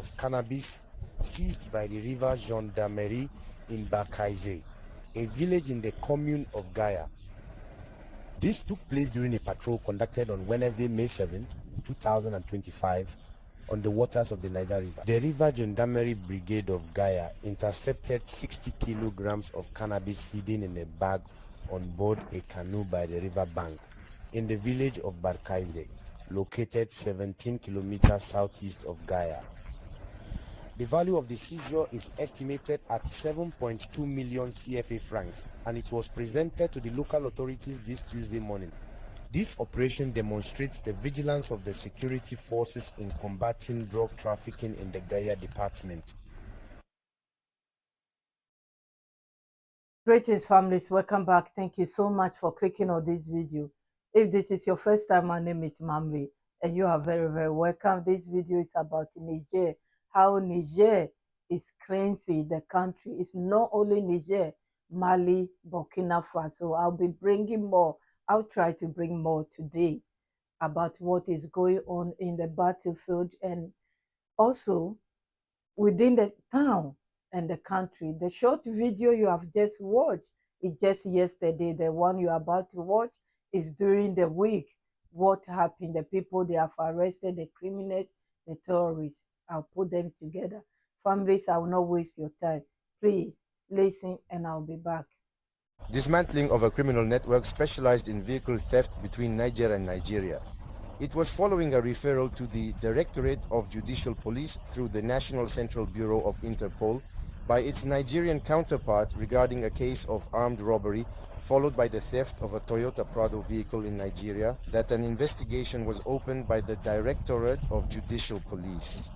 of cannabis seized by the river gendarmerie in Barkaise, a village in the commune of Gaya. This took place during a patrol conducted on Wednesday, May 7, 2025, on the waters of the Niger River. The River Gendarmerie Brigade of Gaya intercepted 60 kilograms of cannabis hidden in a bag on board a canoe by the river bank in the village of Barkaise, located 17 kilometers southeast of Gaya. The value of the seizure is estimated at 7.2 million CFA francs, and it was presented to the local authorities this Tuesday morning. This operation demonstrates the vigilance of the security forces in combating drug trafficking in the Gaya department. Greetings, families. Welcome back. Thank you so much for clicking on this video. If this is your first time, my name is Mamri, and you are very, very welcome. This video is about Niger. How Niger is cleansing the country. It's not only Niger, Mali, Burkina Faso. I'll be bringing more. I'll try to bring more today about what is going on in the battlefield and also within the town and the country. The short video you have just watched is just yesterday. The one you're about to watch is during the week. What happened? The people they have arrested, the criminals, the terrorists. I'll put them together. Families, I will not waste your time. Please listen and I'll be back. Dismantling of a criminal network specialized in vehicle theft between Niger and Nigeria. It was following a referral to the Directorate of Judicial Police through the National Central Bureau of Interpol by its Nigerian counterpart regarding a case of armed robbery followed by the theft of a Toyota Prado vehicle in Nigeria that an investigation was opened by the Directorate of Judicial Police.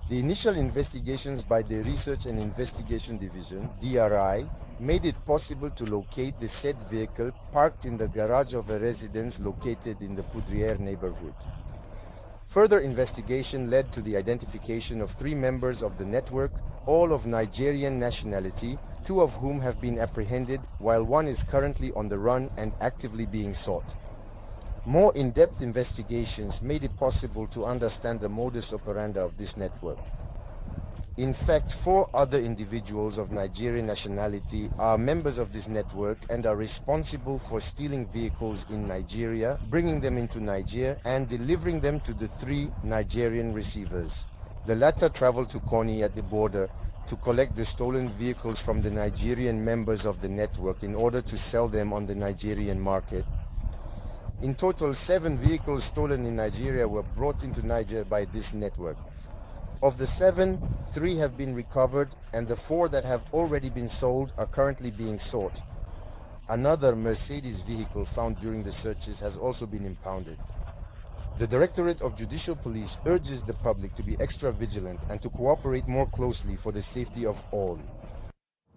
The initial investigations by the Research and Investigation Division, DRI, made it possible to locate the said vehicle parked in the garage of a residence located in the Poudrière neighborhood. Further investigation led to the identification of 3 members of the network, all of Nigerian nationality, 2 of whom have been apprehended, while 1 is currently on the run and actively being sought. More in-depth investigations made it possible to understand the modus operandi of this network. In fact, 4 other individuals of Nigerian nationality are members of this network and are responsible for stealing vehicles in Nigeria, bringing them into Niger, and delivering them to the 3 Nigerian receivers. The latter traveled to Koni at the border to collect the stolen vehicles from the Nigerian members of the network in order to sell them on the Nigerian market. In total, 7 vehicles stolen in Nigeria were brought into Niger by this network. Of the 7, 3 have been recovered, and the 4 that have already been sold are currently being sought. Another Mercedes vehicle found during the searches has also been impounded. The Directorate of Judicial Police urges the public to be extra vigilant and to cooperate more closely for the safety of all.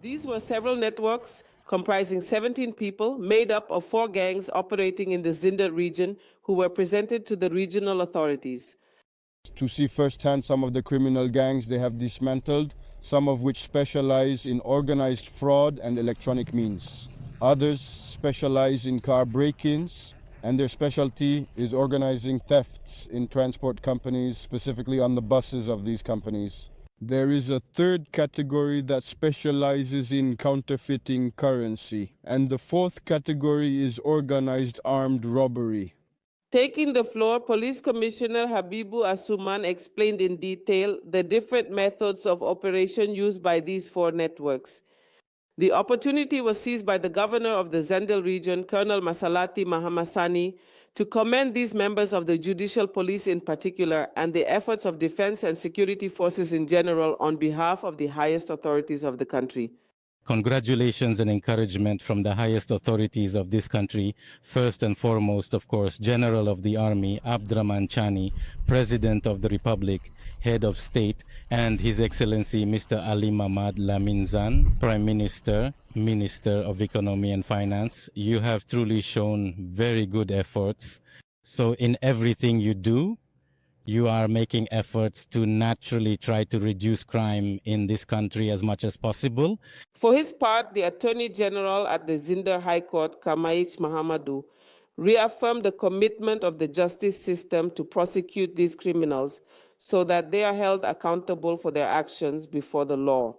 These were several networks comprising 17 people, made up of 4 gangs operating in the Zinder region, who were presented to the regional authorities. To see firsthand some of the criminal gangs they have dismantled, some of which specialize in organized fraud and electronic means. Others specialize in car break-ins, and their specialty is organizing thefts in transport companies, specifically on the buses of these companies. There is a 3rd category that specializes in counterfeiting currency, and the 4th category is organized armed robbery. Taking the floor, Police Commissioner Habibu Asuman explained in detail the different methods of operation used by these 4 networks. The opportunity was seized by the governor of the Zendel region, Colonel Masalati Mahamasani, to commend these members of the judicial police in particular and the efforts of defense and security forces in general on behalf of the highest authorities of the country. Congratulations and encouragement from the highest authorities of this country. First and foremost, of course, General of the Army, Abdraman Chani, President of the Republic, Head of State, and His Excellency Mr. Ali Mamad Laminzan, Prime Minister, Minister of Economy and Finance. You have truly shown very good efforts. So in everything you do, you are making efforts to naturally try to reduce crime in this country as much as possible. For his part, the Attorney General at the Zinder High Court, Kamaish Mahamadou, reaffirmed the commitment of the justice system to prosecute these criminals so that they are held accountable for their actions before the law.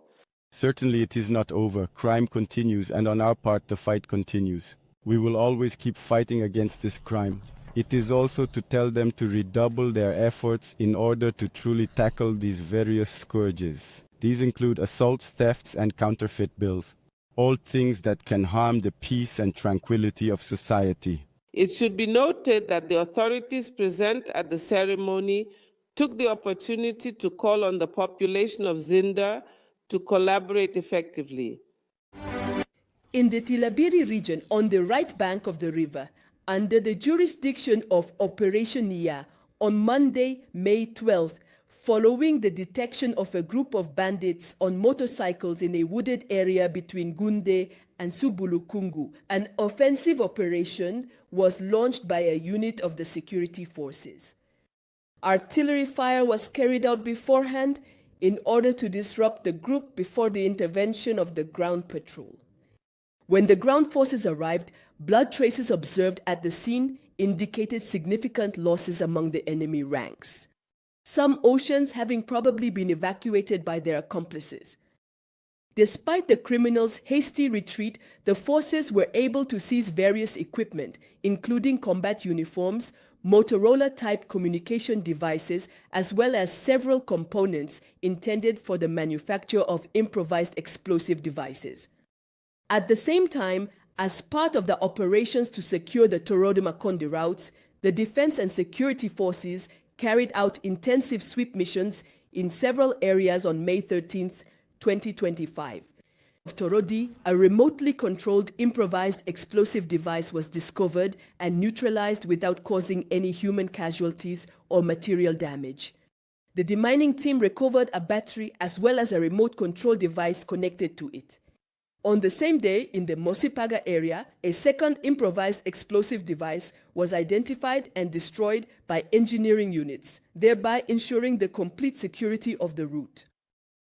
Certainly it is not over. Crime continues, and on our part the fight continues. We will always keep fighting against this crime. It is also to tell them to redouble their efforts in order to truly tackle these various scourges. These include assaults, thefts, and counterfeit bills, all things that can harm the peace and tranquility of society. It should be noted that the authorities present at the ceremony took the opportunity to call on the population of Zinda to collaborate effectively. In the Tilabiri region on the right bank of the river, under the jurisdiction of Operation Nia, on Monday, May 12th, following the detection of a group of bandits on motorcycles in a wooded area between Gunde and Subulukungu, an offensive operation was launched by a unit of the security forces. Artillery fire was carried out beforehand in order to disrupt the group before the intervention of the ground patrol. When the ground forces arrived, blood traces observed at the scene indicated significant losses among the enemy ranks, some Oceans having probably been evacuated by their accomplices. Despite the criminals' hasty retreat, the forces were able to seize various equipment, including combat uniforms, Motorola-type communication devices, as well as several components intended for the manufacture of improvised explosive devices. At the same time, as part of the operations to secure the Torodi-Makonde routes, the Defense and Security Forces carried out intensive sweep missions in several areas on May 13, 2025. Of Torodi, a remotely controlled improvised explosive device was discovered and neutralized without causing any human casualties or material damage. The demining team recovered a battery as well as a remote control device connected to it. On the same day, in the Mosipaga area, a second improvised explosive device was identified and destroyed by engineering units, thereby ensuring the complete security of the route.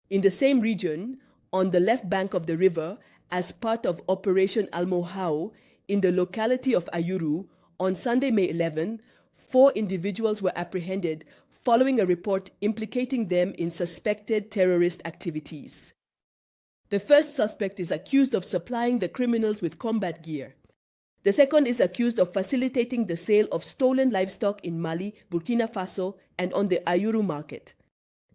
In the same region, on the left bank of the river, as part of Operation Almohao, in the locality of Ayuru, on Sunday, May 11, 4 individuals were apprehended following a report implicating them in suspected terrorist activities. The first suspect is accused of supplying the criminals with combat gear. The second is accused of facilitating the sale of stolen livestock in Mali, Burkina Faso, and on the Ayuru market.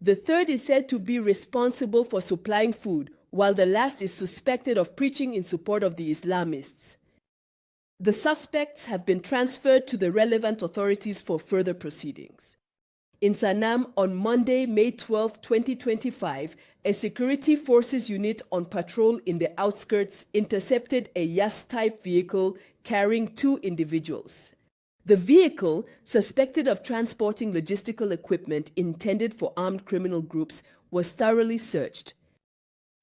The third is said to be responsible for supplying food, while the last is suspected of preaching in support of the Islamists. The suspects have been transferred to the relevant authorities for further proceedings. In Sanam, on Monday, May 12, 2025, a security forces unit on patrol in the outskirts intercepted a Yas-type vehicle carrying 2 individuals. The vehicle, suspected of transporting logistical equipment intended for armed criminal groups, was thoroughly searched.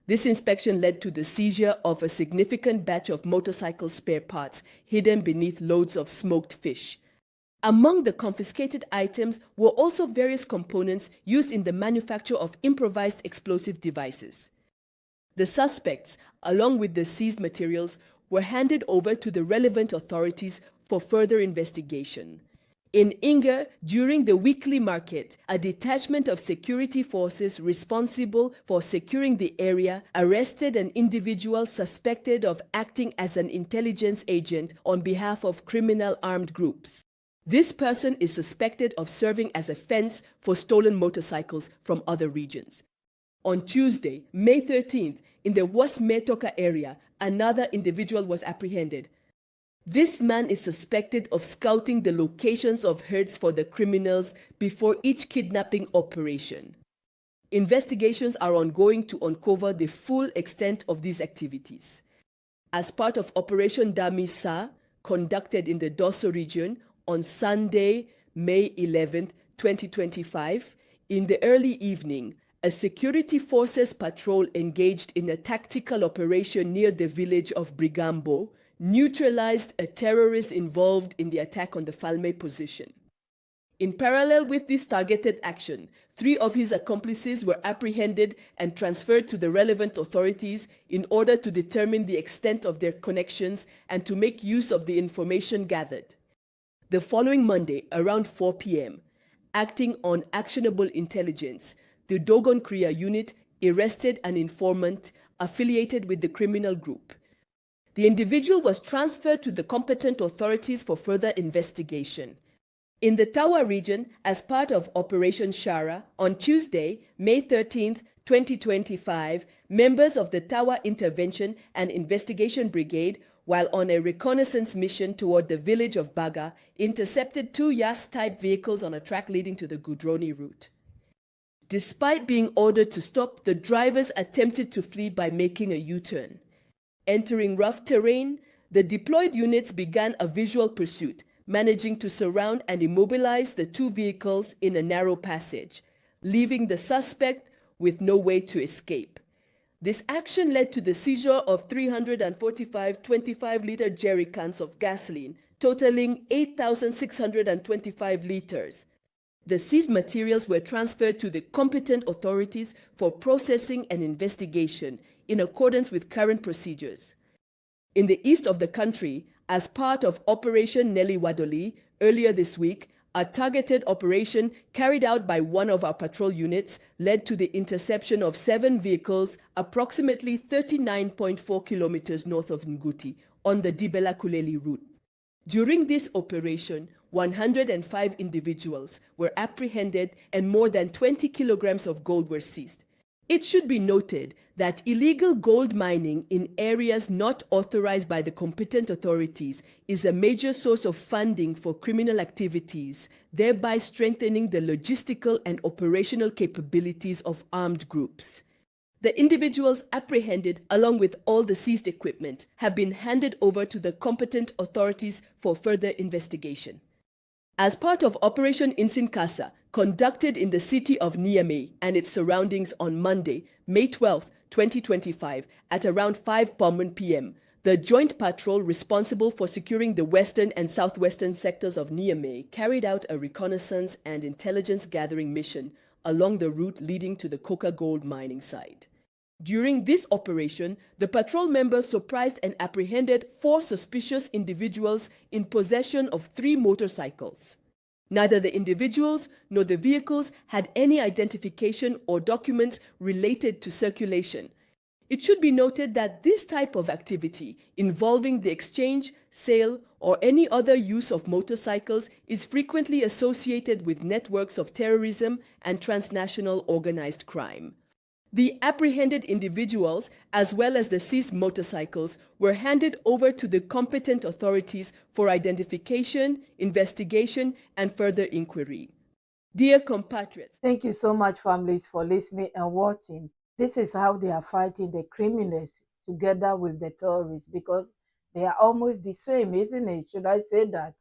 This inspection led to the seizure of a significant batch of motorcycle spare parts hidden beneath loads of smoked fish. Among the confiscated items were also various components used in the manufacture of improvised explosive devices. The suspects, along with the seized materials, were handed over to the relevant authorities for further investigation. In Inger, during the weekly market, a detachment of security forces responsible for securing the area arrested an individual suspected of acting as an intelligence agent on behalf of criminal armed groups. This person is suspected of serving as a fence for stolen motorcycles from other regions. On Tuesday, May 13th, in the West Metoka area, another individual was apprehended. This man is suspected of scouting the locations of herds for the criminals before each kidnapping operation. Investigations are ongoing to uncover the full extent of these activities. As part of Operation Damisa, conducted in the Dosso region, on Sunday, May 11, 2025, in the early evening, a security forces patrol engaged in a tactical operation near the village of Brigambo neutralized a terrorist involved in the attack on the Falme position. In parallel with this targeted action, 3 of his accomplices were apprehended and transferred to the relevant authorities in order to determine the extent of their connections and to make use of the information gathered. The following Monday, around 4 p.m., acting on actionable intelligence, the Dogon Kriya unit arrested an informant affiliated with the criminal group. The individual was transferred to the competent authorities for further investigation. In the Tawa region, as part of Operation Shara, on Tuesday, May 13, 2025, members of the Tawa Intervention and Investigation Brigade, while on a reconnaissance mission toward the village of Baga, intercepted two Yas-type vehicles on a track leading to the Gudroni route. Despite being ordered to stop, the drivers attempted to flee by making a U-turn. Entering rough terrain, the deployed units began a visual pursuit, managing to surround and immobilize the two vehicles in a narrow passage, leaving the suspect with no way to escape. This action led to the seizure of 345 25-liter jerry cans of gasoline, totaling 8,625 liters. The seized materials were transferred to the competent authorities for processing and investigation in accordance with current procedures. In the east of the country, as part of Operation Nelly Wadoli, earlier this week, a targeted operation carried out by one of our patrol units led to the interception of 7 vehicles approximately 39.4 kilometers north of Nguti on the Dibela Kuleli route. During this operation, 105 individuals were apprehended and more than 20 kilograms of gold were seized. It should be noted that illegal gold mining in areas not authorized by the competent authorities is a major source of funding for criminal activities, thereby strengthening the logistical and operational capabilities of armed groups. The individuals apprehended, along with all the seized equipment, have been handed over to the competent authorities for further investigation. As part of Operation Insinkasa, conducted in the city of Niamey and its surroundings on Monday, May 12, 2025, at around 5 p.m., the joint patrol responsible for securing the western and southwestern sectors of Niamey carried out a reconnaissance and intelligence gathering mission along the route leading to the Coca Gold mining site. During this operation, the patrol members surprised and apprehended 4 suspicious individuals in possession of 3 motorcycles. Neither the individuals nor the vehicles had any identification or documents related to circulation. It should be noted that this type of activity involving the exchange, sale, or any other use of motorcycles is frequently associated with networks of terrorism and transnational organized crime. The apprehended individuals, as well as the seized motorcycles, were handed over to the competent authorities for identification, investigation, and further inquiry. Dear compatriots, Thank you so much, families, for listening and watching. This is how they are fighting the criminals together with the terrorists, because they are almost the same, isn't it? Should I say that?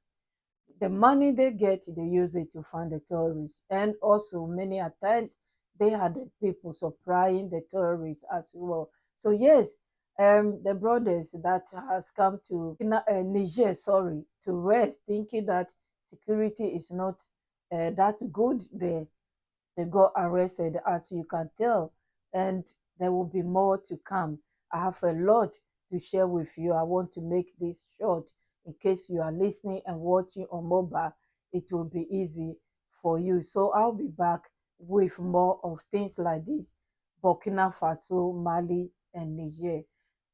The money they get, they use it to fund the terrorists. And also, many a times, they are the people supplying the terrorists as well. So yes, the brothers that has come to Niger, to rest, thinking that security is not that good there, they got arrested, as you can tell, and there will be more to come. I have a lot to share with you. I want to make this short in case you are listening and watching on mobile. It will be easy for you. So I'll be back with more of things like this: Burkina Faso, Mali, and Niger.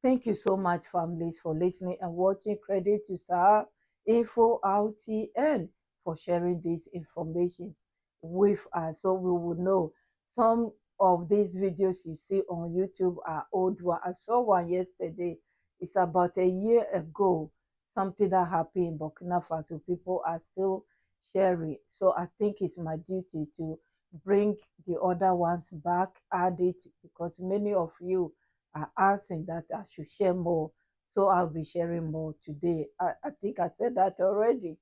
Thank you so much, families, for listening and watching. Credit to Sahar Info RTN for sharing these informations with us, so we will know. Some of these videos you see on YouTube are old one. I saw one yesterday. It's about a year ago. Something that happened in Burkina Faso. People are still sharing. So I think it's my duty to bring the other ones back, add it, because many of you are asking that I should share more. So I'll be sharing more today. I think I said that already.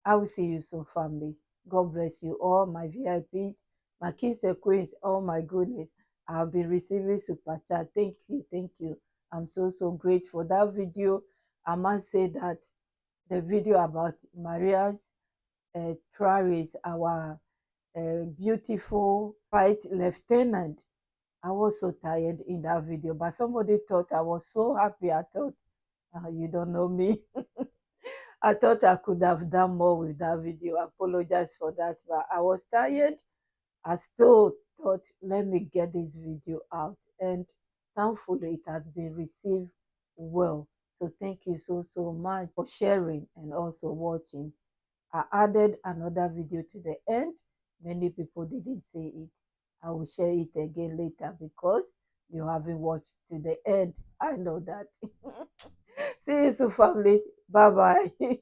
I will see you soon, families. God bless you all, my VIPs, my kings and queens. Oh my goodness, I've been receiving super chat. Thank you, thank you. I'm so grateful for that video. I must say that the video about Maria's Traris, our beautiful white lieutenant, I was so tired in that video, but somebody thought I was so happy. I thought, you don't know me. I thought I could have done more with that video. I apologize for that, but I was tired. I still thought, let me get this video out. And thankfully, it has been received well. So thank you so much for sharing and also watching. I added another video to the end. Many people didn't see it. I will share it again later because you haven't watched to the end. I know that. See you soon, families. Bye bye.